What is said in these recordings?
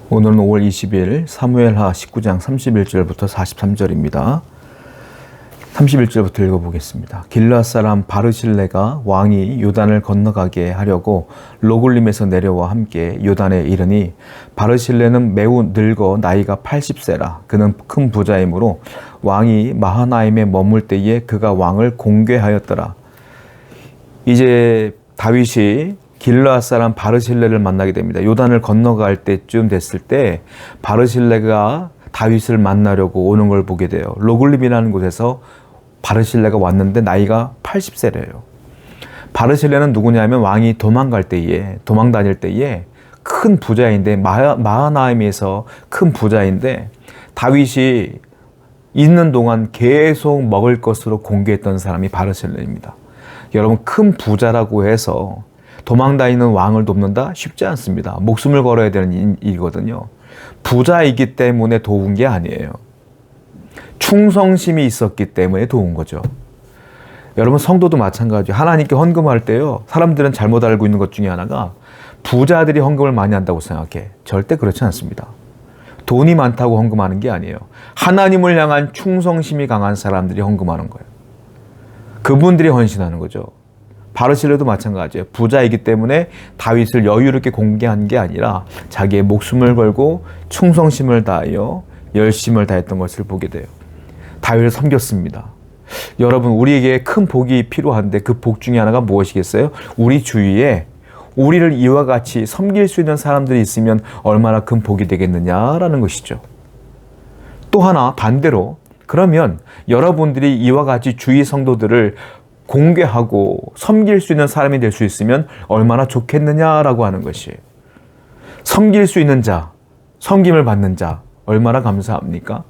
오늘은 5월 20일 사무엘하 19장 31절부터 43절입니다. 31절부터 읽어보겠습니다. 길르앗 사람 바르실레가 왕이 요단을 건너가게 하려고 로굴림에서 내려와 함께 요단에 이르니 바르실레는 매우 늙어 나이가 80세라. 그는 큰 부자이므로 왕이 마하나임에 머물 때에 그가 왕을 공궤하였더라. 이제 다윗이 길르앗 사람 바르실레를 만나게 됩니다. 요단을 건너갈 때쯤 됐을 때 바르실레가 다윗을 만나려고 오는 걸 보게 돼요. 로굴림이라는 곳에서 바르실레가 왔는데 나이가 80세래요. 바르실레는 누구냐면 왕이 도망 다닐 때에 큰 부자인데 마하나임에서 큰 부자인데 다윗이 있는 동안 계속 먹을 것으로 공개했던 사람이 바르실레입니다. 여러분, 큰 부자라고 해서 도망 다니는 왕을 돕는다? 쉽지 않습니다. 목숨을 걸어야 되는 일이거든요. 부자이기 때문에 도운 게 아니에요. 충성심이 있었기 때문에 도운 거죠. 여러분, 성도도 마찬가지예요. 하나님께 헌금할 때요, 사람들은 잘못 알고 있는 것 중에 하나가 부자들이 헌금을 많이 한다고 생각해. 절대 그렇지 않습니다. 돈이 많다고 헌금하는 게 아니에요. 하나님을 향한 충성심이 강한 사람들이 헌금하는 거예요. 그분들이 헌신하는 거죠. 바르실레도 마찬가지예요. 부자이기 때문에 다윗을 여유롭게 공개한 게 아니라 자기의 목숨을 걸고 충성심을 다하여 열심을 다했던 것을 보게 돼요. 다윗을 섬겼습니다. 여러분, 우리에게 큰 복이 필요한데 그 복 중에 하나가 무엇이겠어요? 우리 주위에 우리를 이와 같이 섬길 수 있는 사람들이 있으면 얼마나 큰 복이 되겠느냐라는 것이죠. 또 하나 반대로, 그러면 여러분들이 이와 같이 주위 성도들을 공개하고 섬길 수 있는 사람이 될 수 있으면 얼마나 좋겠느냐라고 하는 것이에요. 섬길 수 있는 자, 섬김을 받는 자, 얼마나 감사합니까?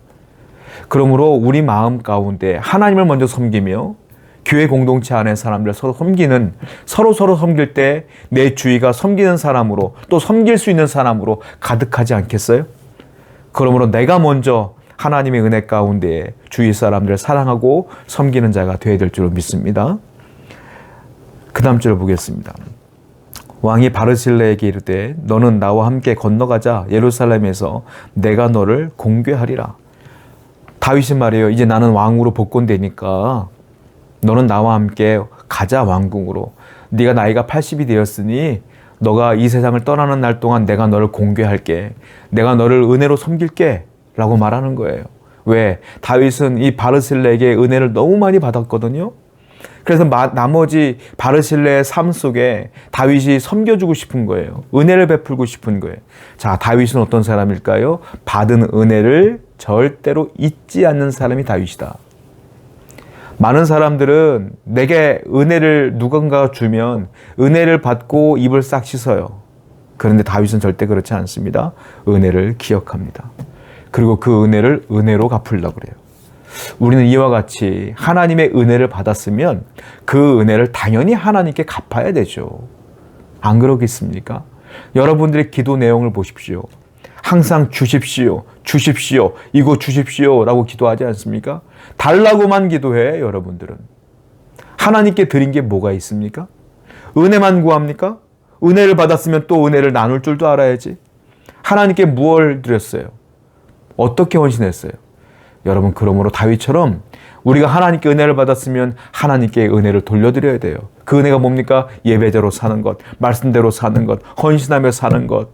그러므로 우리 마음 가운데 하나님을 먼저 섬기며 교회 공동체 안에 사람들을 서로 섬기는, 서로 섬길 때 내 주위가 섬기는 사람으로, 또 섬길 수 있는 사람으로 가득하지 않겠어요? 그러므로 내가 먼저 하나님의 은혜 가운데 주위 사람들을 사랑하고 섬기는 자가 되어야 될 줄로 믿습니다. 그 다음 절을 보겠습니다. 왕이 바르실레에게 이르되 너는 나와 함께 건너가자. 예루살렘에서 내가 너를 공궤하리라. 다윗이 말해요. 이제 나는 왕으로 복권되니까 너는 나와 함께 가자, 왕궁으로. 네가 나이가 80이 되었으니 너가 이 세상을 떠나는 날 동안 내가 너를 공궤할게. 내가 너를 은혜로 섬길게 라고 말하는 거예요. 왜? 다윗은 이 바르실레에게 은혜를 너무 많이 받았거든요. 그래서 나머지 바르실레의 삶 속에 다윗이 섬겨주고 싶은 거예요. 은혜를 베풀고 싶은 거예요. 자, 다윗은 어떤 사람일까요? 받은 은혜를 절대로 잊지 않는 사람이 다윗이다. 많은 사람들은 내게 은혜를 누군가 주면 은혜를 받고 입을 싹 씻어요. 그런데 다윗은 절대 그렇지 않습니다. 은혜를 기억합니다. 그리고 그 은혜를 은혜로 갚으려고 그래요. 우리는 이와 같이 하나님의 은혜를 받았으면 그 은혜를 당연히 하나님께 갚아야 되죠. 안 그러겠습니까? 여러분들의 기도 내용을 보십시오. 항상 주십시오, 주십시오, 이거 주십시오 라고 기도하지 않습니까? 달라고만 기도해. 여러분들은 하나님께 드린 게 뭐가 있습니까? 은혜만 구합니까? 은혜를 받았으면 또 은혜를 나눌 줄도 알아야지. 하나님께 무엇을 드렸어요? 어떻게 헌신했어요? 여러분, 그러므로 다윗처럼 우리가 하나님께 은혜를 받았으면 하나님께 은혜를 돌려드려야 돼요. 그 은혜가 뭡니까? 예배대로 사는 것, 말씀대로 사는 것, 헌신하며 사는 것,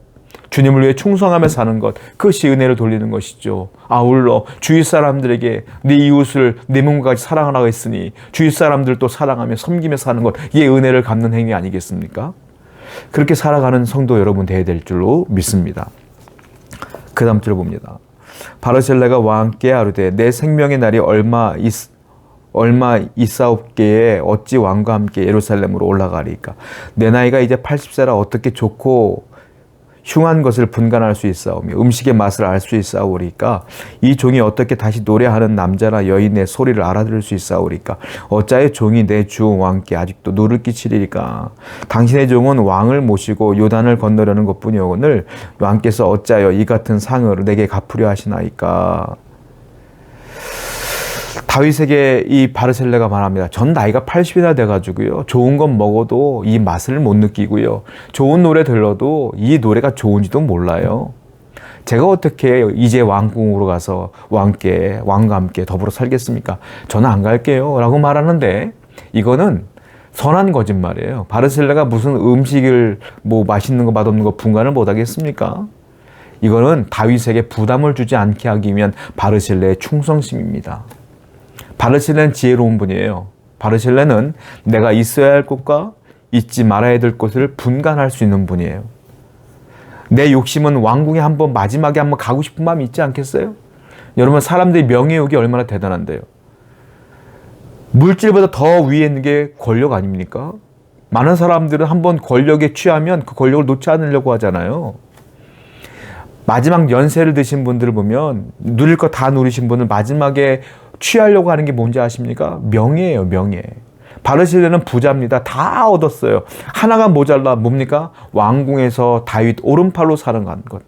주님을 위해 충성하며 사는 것, 그것이 은혜를 돌리는 것이죠. 아울러 주위 사람들에게 네 이웃을 내 몸과 같이 사랑하라고 했으니 주위 사람들도 사랑하며 섬기며 사는 것, 이게 은혜를 갚는 행위 아니겠습니까? 그렇게 살아가는 성도 여러분 되어야 될 줄로 믿습니다. 그 다음 줄 봅니다. 바르실레가 왕께 아뢰되 내 생명의 날이 얼마 있사옵게에 어찌 왕과 함께 예루살렘으로 올라가리까? 내 나이가 이제 80세라 어떻게 좋고 흉한 것을 분간할 수 있사오며 음식의 맛을 알 수 있사오리까? 이 종이 어떻게 다시 노래하는 남자나 여인의 소리를 알아들을 수 있사오리까? 어찌하여 종이 내 주 왕께 아직도 누를 끼치리까? 당신의 종은 왕을 모시고 요단을 건너려는 것뿐이오늘 왕께서 어찌하여 이 같은 상을 내게 갚으려 하시나이까? 다윗에게 이 바르실레가 말합니다. 전 나이가 80이나 돼가지고요, 좋은 건 먹어도 이 맛을 못 느끼고요, 좋은 노래 들러도 이 노래가 좋은지도 몰라요. 제가 어떻게 이제 왕궁으로 가서 왕과 함께 더불어 살겠습니까? 저는 안 갈게요. 라고 말하는데 이거는 선한 거짓말이에요. 바르실레가 무슨 음식을 뭐 맛있는 거 맛없는 거 분간을 못 하겠습니까? 이거는 다윗에게 부담을 주지 않게 하기 위한 바르실레의 충성심입니다. 바르실레는 지혜로운 분이에요. 바르실레는 내가 있어야 할 곳과 있지 말아야 될 곳을 분간할 수 있는 분이에요. 내 욕심은 왕궁에 마지막에 한번 가고 싶은 마음이 있지 않겠어요? 여러분, 사람들이 명예욕이 얼마나 대단한데요. 물질보다 더 위에 있는 게 권력 아닙니까? 많은 사람들은 한번 권력에 취하면 그 권력을 놓지 않으려고 하잖아요. 마지막 연세를 드신 분들을 보면 누릴 거 다 누리신 분은 마지막에 취하려고 하는 게 뭔지 아십니까? 명예예요, 명예. 바르실레는 부자입니다. 다 얻었어요. 하나가 모자라 뭡니까? 왕궁에서 다윗 오른팔로 사는 것.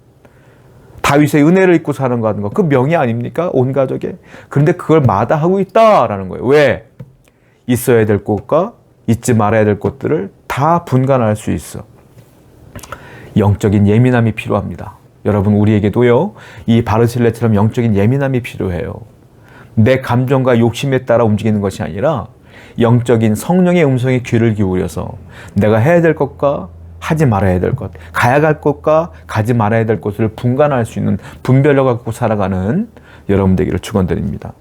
다윗의 은혜를 입고 사는 것. 그 명예 아닙니까? 온 가족에. 그런데 그걸 마다하고 있다라는 거예요. 왜? 있어야 될 곳과 잊지 말아야 될 곳들을 다 분간할 수 있어. 영적인 예민함이 필요합니다. 여러분, 우리에게도요, 이 바르실레처럼 영적인 예민함이 필요해요. 내 감정과 욕심에 따라 움직이는 것이 아니라 영적인 성령의 음성에 귀를 기울여서 내가 해야 될 것과 하지 말아야 될 것, 가야 갈 곳과 가지 말아야 될 곳을 분간할 수 있는 분별력 갖고 살아가는 여러분 되기를 축원드립니다.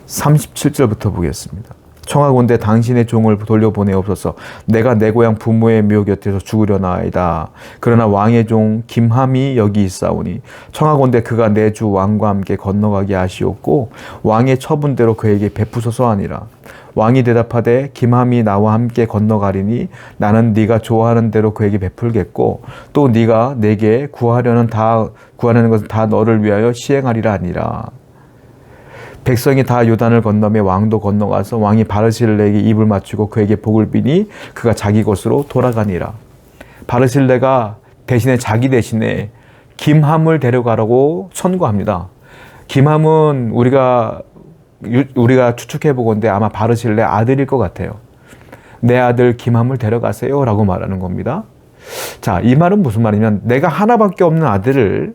37절부터 보겠습니다. 청하건대 당신의 종을 돌려보내옵소서. 내가 내 고향 부모의 묘 곁에서 죽으려나이다. 그러나 왕의 종 김함이 여기 있사오니 청하건대 그가 내 주 왕과 함께 건너가게 하시옵고 왕의 처분대로 그에게 베푸소서 하니라. 왕이 대답하되 김함이 나와 함께 건너가리니 나는 네가 좋아하는 대로 그에게 베풀겠고 또 네가 내게 구하려는 것은 다 너를 위하여 시행하리라 하니라. 백성이 다 요단을 건너매 왕도 건너가서 왕이 바르실레에게 입을 맞추고 그에게 복을 비니 그가 자기 곳으로 돌아가니라. 바르실레가 자기 대신에 김함을 데려가라고 선고합니다. 김함은 우리가 추측해 보건대 아마 바르실레 아들일 것 같아요. 내 아들 김함을 데려가세요 라고 말하는 겁니다. 자, 이 말은 무슨 말이냐면 내가 하나밖에 없는 아들을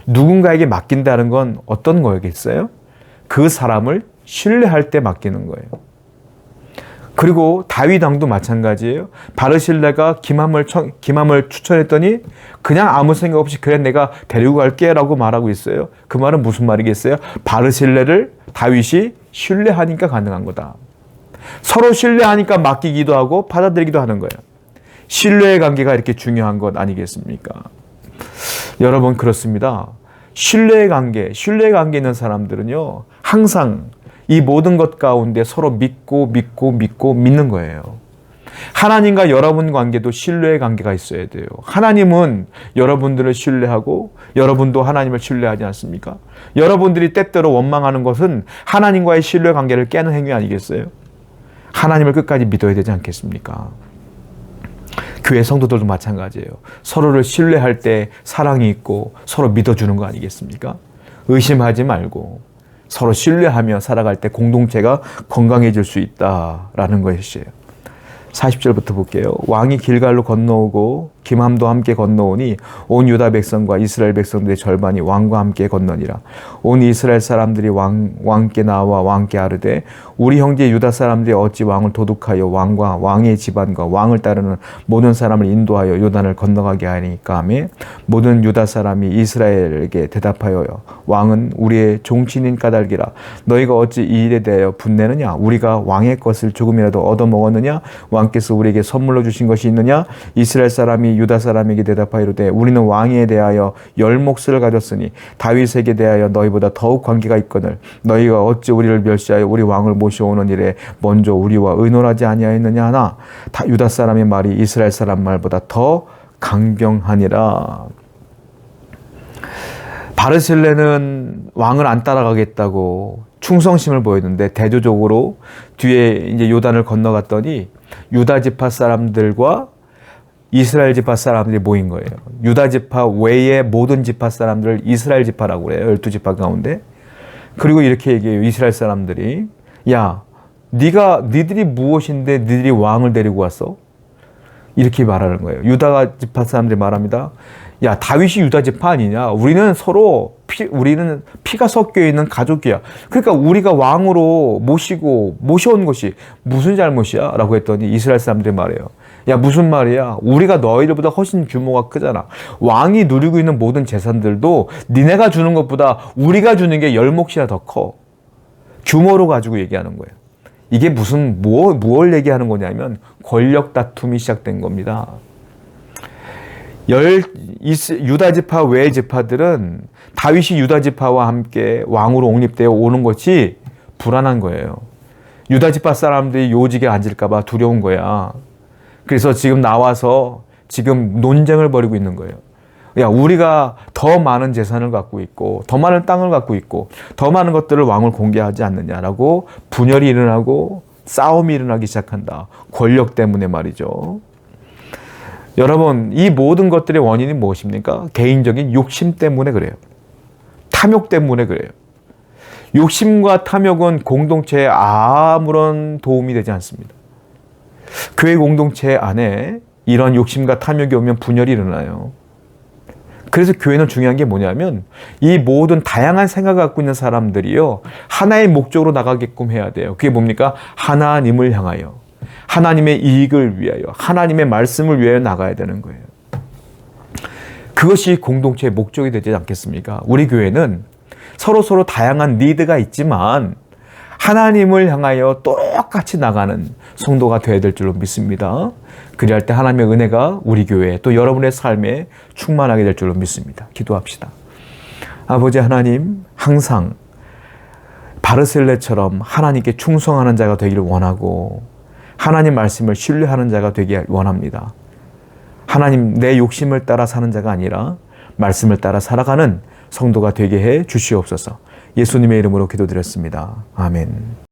누군가에게 맡긴다는 건 어떤 거겠어요? 그 사람을 신뢰할 때 맡기는 거예요. 그리고 다윗 왕도 마찬가지예요. 바르실레가 김함을 추천했더니 그냥 아무 생각 없이 그래 내가 데리고 갈게 라고 말하고 있어요. 그 말은 무슨 말이겠어요? 바르실레를 다윗이 신뢰하니까 가능한 거다. 서로 신뢰하니까 맡기기도 하고 받아들이기도 하는 거예요. 신뢰의 관계가 이렇게 중요한 것 아니겠습니까? 여러분, 그렇습니다. 신뢰의 관계 있는 사람들은요, 항상 이 모든 것 가운데 서로 믿고 믿는 거예요. 하나님과 여러분 관계도 신뢰의 관계가 있어야 돼요. 하나님은 여러분들을 신뢰하고 여러분도 하나님을 신뢰하지 않습니까? 여러분들이 때때로 원망하는 것은 하나님과의 신뢰 관계를 깨는 행위 아니겠어요? 하나님을 끝까지 믿어야 되지 않겠습니까? 교회 성도들도 마찬가지예요. 서로를 신뢰할 때 사랑이 있고 서로 믿어주는 거 아니겠습니까? 의심하지 말고 서로 신뢰하며 살아갈 때 공동체가 건강해질 수 있다라는 것이에요. 40절부터 볼게요. 왕이 길갈로 건너오고 김함도 함께 건너오니 온 유다 백성과 이스라엘 백성들의 절반이 왕과 함께 건너니라. 온 이스라엘 사람들이 왕께 나와 왕께 아르되 우리 형제 유다 사람들이 어찌 왕을 도둑하여 왕과 왕의 집안과 왕을 따르는 모든 사람을 인도하여 요단을 건너가게 하니까 하며 모든 유다 사람이 이스라엘에게 대답하여 왕은 우리의 종친인 까닭이라. 너희가 어찌 이 일에 대하여 분내느냐? 우리가 왕의 것을 조금이라도 얻어먹었느냐? 왕께서 우리에게 선물로 주신 것이 있느냐? 이스라엘 사람이 유다 사람에게 대답하이로되 우리는 왕에 대하여 열 몫을 가졌으니 다윗에게 대하여 너희보다 더욱 관계가 있거늘 너희가 어찌 우리를 멸시하여 우리 왕을 모셔오는 일에 먼저 우리와 의논하지 아니하였느냐 하나 유다 사람의 말이 이스라엘 사람 말보다 더 강경하니라. 바르실레는 왕을 안 따라가겠다고 충성심을 보였는데 대조적으로 뒤에 이제 요단을 건너갔더니 유다 지파 사람들과 이스라엘 지파 사람들이 모인 거예요. 유다 지파 외의 모든 지파 사람들을 이스라엘 지파라고 그래요. 12지파 가운데. 그리고 이렇게 얘기해요. 이스라엘 사람들이 야, 니들이 무엇인데 니들이 왕을 데리고 왔어? 이렇게 말하는 거예요. 유다 지파 사람들이 말합니다. 야, 다윗이 유다 지파 아니냐? 우리는 서로 우리는 피가 섞여 있는 가족이야. 그러니까 우리가 왕으로 모셔온 것이 무슨 잘못이야? 라고 했더니 이스라엘 사람들이 말해요. 야, 무슨 말이야? 우리가 너희들보다 훨씬 규모가 크잖아. 왕이 누리고 있는 모든 재산들도 니네가 주는 것보다 우리가 주는 게 10몫이나 더 커. 규모로 가지고 얘기하는 거예요. 이게 무엇을 얘기하는 거냐면 권력 다툼이 시작된 겁니다. 유다 지파 외의 지파들은 다윗이 유다 지파와 함께 왕으로 옹립되어 오는 것이 불안한 거예요. 유다 지파 사람들이 요직에 앉을까 봐 두려운 거야. 그래서 지금 나와서 지금 논쟁을 벌이고 있는 거예요. 야, 우리가 더 많은 재산을 갖고 있고 더 많은 땅을 갖고 있고 더 많은 것들을 왕을 공개하지 않느냐라고 분열이 일어나고 싸움이 일어나기 시작한다. 권력 때문에 말이죠. 여러분, 이 모든 것들의 원인이 무엇입니까? 개인적인 욕심 때문에 그래요. 탐욕 때문에 그래요. 욕심과 탐욕은 공동체에 아무런 도움이 되지 않습니다. 교회 공동체 안에 이런 욕심과 탐욕이 오면 분열이 일어나요. 그래서 교회는 중요한 게 뭐냐면 이 모든 다양한 생각을 갖고 있는 사람들이요, 하나의 목적으로 나가게끔 해야 돼요. 그게 뭡니까? 하나님을 향하여, 하나님의 이익을 위하여, 하나님의 말씀을 위하여 나가야 되는 거예요. 그것이 공동체의 목적이 되지 않겠습니까? 우리 교회는 서로 다양한 니드가 있지만 하나님을 향하여 똑같이 나가는 성도가 되어야 될 줄로 믿습니다. 그리할 때 하나님의 은혜가 우리 교회 또 여러분의 삶에 충만하게 될 줄로 믿습니다. 기도합시다. 아버지 하나님, 항상 바르셀레처럼 하나님께 충성하는 자가 되기를 원하고 하나님 말씀을 신뢰하는 자가 되기 원합니다. 하나님, 내 욕심을 따라 사는 자가 아니라 말씀을 따라 살아가는 성도가 되게 해 주시옵소서. 예수님의 이름으로 기도드렸습니다. 아멘.